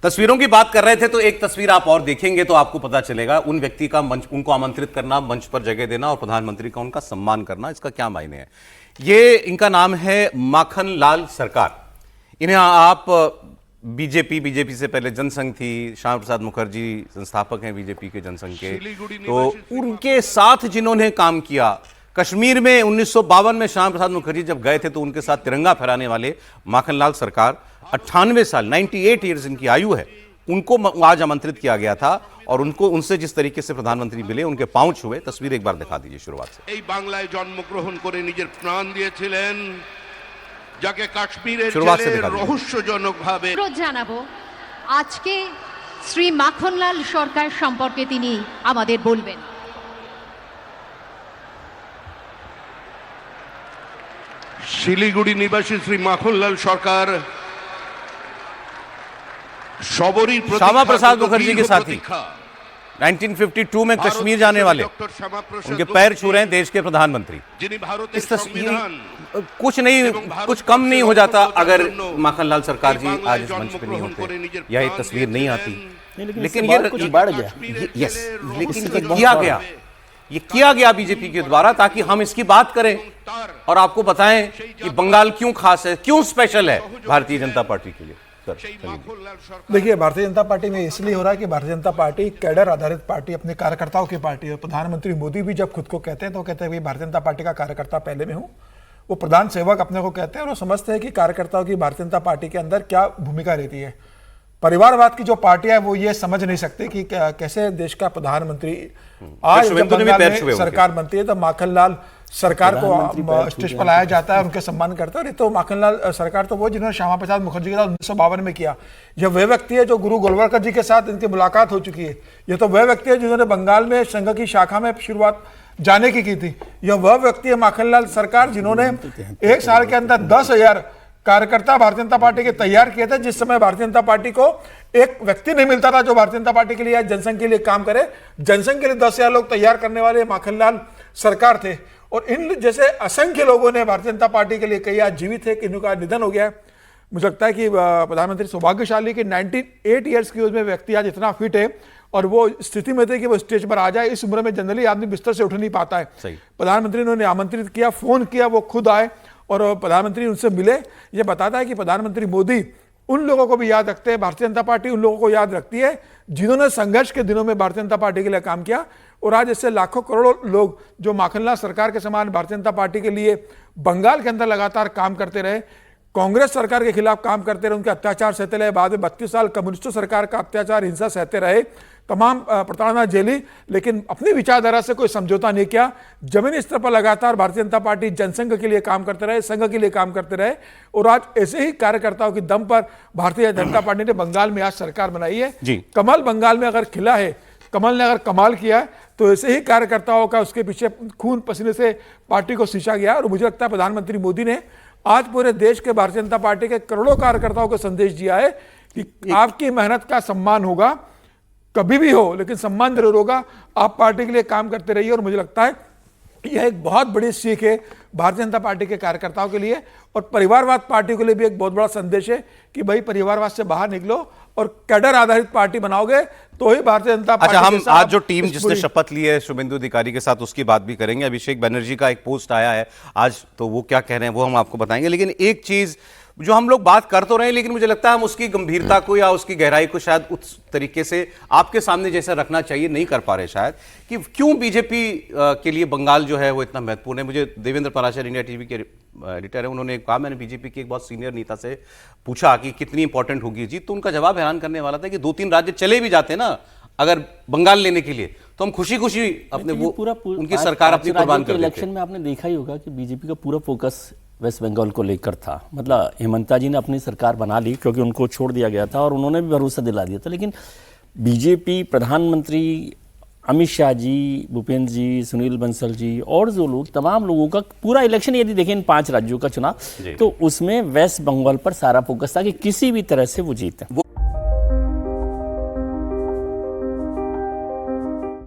तस्वीरों की बात कर रहे थे तो एक तस्वीर आप और देखेंगे तो आपको पता चलेगा उन व्यक्ति का मंच, उनको आमंत्रित करना, मंच पर जगह देना और प्रधानमंत्री का उनका सम्मान करना, इसका क्या मायने है। ये इनका नाम है माखन लाल सरकार। इन्हें आप बीजेपी से पहले जनसंघ थी, श्यामा प्रसाद मुखर्जी संस्थापक हैं बीजेपी के जनसंघ के, तो उनके साथ जिन्होंने काम किया कश्मीर में 1952 में श्यामा प्रसाद मुखर्जी जब गए थे तो उनके साथ तिरंगा फहराने वाले माखनलाल सरकार 98 साल 98 ईयर्स इनकी आयु है, उनको आज आमंत्रित किया गया था और उनको उनसे जिस तरीके से प्रधानमंत्री मिले उनके पांव छुए। तस्वीर एक बार दिखा दीजिए शुरुआत से। এই বাংলায় জন্মগ্রহণ করে নিজের প্রাণ দিয়েছিলেন, যাকে কাশ্মীরের शुरुआत से জেলে दिखा दीजिए। রহস্যজনকভাবে অনুরোধ জানাবো আজকে শ্রী মাখনলাল সরকার সম্পর্কে তিনি আমাদের বলবেন। শিলিগুড়ি নিবাসী শ্রী মাখনলাল সরকার সবরই श्यामा प्रसाद मुखर्जी के साथी 1952 में कश्मीर जाने वाले, उनके पैर छू रहे हैं देश के प्रधानमंत्री। इस तस्वीर कुछ नहीं, कुछ कम नहीं हो जाता अगर माखनलाल सरकार जी आज इस मंच पे नहीं होते, यह एक तस्वीर नहीं आती। लेकिन ये कुछ बढ़ गया। यस, लेकिन ये किया गया बीजेपी के द्वारा ताकि हम इसकी बात करें और आपको बताएं कि बंगाल क्यों खास है, क्यों स्पेशल है भारतीय जनता पार्टी के लिए। देखिए, भारतीय जनता पार्टी में इसलिए हो रहा है कि भारतीय जनता पार्टी कैडर आधारित पार्टी, अपने कार्यकर्ताओं की पार्टी है। प्रधानमंत्री मोदी भी जब खुद को कहते हैं तो कहते हैं भाई भारतीय जनता पार्टी का कार्यकर्ता पहले में हूँ। वो प्रधान सेवक अपने को कहते हैं और वो समझते हैं कि कार्यकर्ताओं की भारतीय जनता पार्टी के अंदर क्या भूमिका रहती है। परिवारवाद की जो पार्टियां है वो ये समझ नहीं सकते कि कैसे देश का प्रधानमंत्री आज जब बंगाल में सरकार बनती है तो माखनलाल सरकार को स्टेज पर लाया जाता है, उनके सम्मान करते हैं। और ये तो माखनलाल सरकार तो वो जिन्होंने श्यामा प्रसाद मुखर्जी के साथ 1952 में किया। यह वह व्यक्ति है जो गुरु गोलवलकर जी के साथ इनकी मुलाकात हो चुकी है। ये तो वह व्यक्ति है जिन्होंने बंगाल में संघ की शाखा में शुरुआत जाने की थी। यह वह व्यक्ति है माखनलाल सरकार जिन्होंने एक साल के अंदर 10,000 कार्यकर्ता भारतीय जनता पार्टी के तैयार किए थे। जिस समय भारतीय जनता पार्टी को एक व्यक्ति नहीं मिलता था जो भारतीय जनता पार्टी के लिए जनसंघ के लिए काम करे, जनसंघ के लिए 10,000 लोग तैयार करने वाले माखनलाल सरकार थे। और इन जैसे असंख्य लोगों ने भारतीय जनता पार्टी के लिए कई आज जीवित है कि इनका निधन हो गया है। मुझे लगता है कि प्रधानमंत्री सौभाग्यशाली कि 98 ईयर्स की उम्र में व्यक्ति आज इतना फिट है और वो स्थिति में थे कि वो स्टेज पर आ जाए। इस उम्र में जनरली आदमी बिस्तर से उठ नहीं पाता है। प्रधानमंत्री ने उन्हें आमंत्रित किया, फोन किया, वो खुद आए और प्रधानमंत्री उनसे मिले। ये बताता है कि प्रधानमंत्री मोदी उन लोगों को भी याद रखते हैं, भारतीय जनता पार्टी उन लोगों को याद रखती है जिन्होंने संघर्ष के दिनों में भारतीय जनता पार्टी के लिए काम किया। और आज ऐसे लाखों करोड़ों लोग जो माखनलाल सरकार के समान भारतीय जनता पार्टी के लिए बंगाल के अंदर लगातार काम करते रहे, कांग्रेस सरकार के खिलाफ काम करते रहे, उनके अत्याचार सहते रहे, बाद में 32 साल कम्युनिस्ट सरकार का अत्याचार हिंसा सहते रहे, तमाम प्रताड़ना झेली, लेकिन अपनी विचारधारा से कोई समझौता नहीं किया। जमीनी स्तर पर लगातार भारतीय जनता पार्टी जनसंघ के लिए काम करते रहे, संघ के लिए काम करते रहे। और आज ऐसे ही कार्यकर्ताओं की दम पर भारतीय जनता पार्टी ने बंगाल में आज सरकार बनाई है। कमल बंगाल में अगर खिला है, कमल ने अगर कमाल किया है, तो ऐसे ही कार्यकर्ताओं का उसके पीछे खून पसीने से पार्टी को सींचा गया। और मुझे लगता है प्रधानमंत्री मोदी ने आज पूरे देश के भारतीय जनता पार्टी के करोड़ों कार्यकर्ताओं को संदेश दिया है कि आपकी मेहनत का सम्मान होगा, कभी भी हो लेकिन सम्मान जरूर होगा। आप पार्टी के लिए काम करते रहिए। और मुझे लगता है यह एक बहुत बड़ी सीख है भारतीय जनता पार्टी के कार्यकर्ताओं के लिए और परिवारवाद पार्टी के लिए भी एक बहुत बड़ा संदेश है कि भाई परिवारवाद से बाहर निकलो और कैडर आधारित पार्टी बनाओगे तो ही भारतीय जनता पार्टी। अच्छा, हम आज जो टीम जिसने शपथ ली है शुभेंदु अधिकारी के साथ उसकी बात भी करेंगे। अभिषेक बनर्जी का एक पोस्ट आया है आज, तो वो क्या कह रहे हैं वो हम आपको बताएंगे। लेकिन एक चीज जो हम लोग बात कर तो रहे हैं, लेकिन मुझे लगता है हम उसकी गंभीरता को या उसकी गहराई को शायद उस तरीके से आपके सामने जैसा रखना चाहिए नहीं कर पा रहे शायद, कि क्यों बीजेपी के लिए बंगाल जो है वो इतना महत्वपूर्ण है। मुझे देवेंद्र पराशर इंडिया टीवी के एडिटर है, उन्होंने कहा, मैंने बीजेपी के एक बहुत सीनियर नेता से पूछा कि कितनी इंपॉर्टेंट होगी जीत, तो उनका जवाब हैरान करने वाला था कि 2-3 राज्य चले भी जाते ना अगर बंगाल लेने के लिए तो हम खुशी खुशी अपने वो उनकी सरकार अपनी कुर्बान कर देते। इलेक्शन में आपने देखा ही होगा कि बीजेपी का पूरा फोकस वेस्ट बंगाल को लेकर था। मतलब हेमंता जी ने अपनी सरकार बना ली क्योंकि उनको छोड़ दिया गया था और उन्होंने भी भरोसा दिला दिया था। लेकिन बीजेपी, प्रधानमंत्री अमित शाह जी, भूपेंद्र जी, सुनील बंसल जी और जो लोग, तमाम लोगों का पूरा इलेक्शन यदि देखें इन 5 राज्यों का चुनाव, तो उसमें वेस्ट बंगाल पर सारा फोकस था कि किसी भी तरह से वो जीते।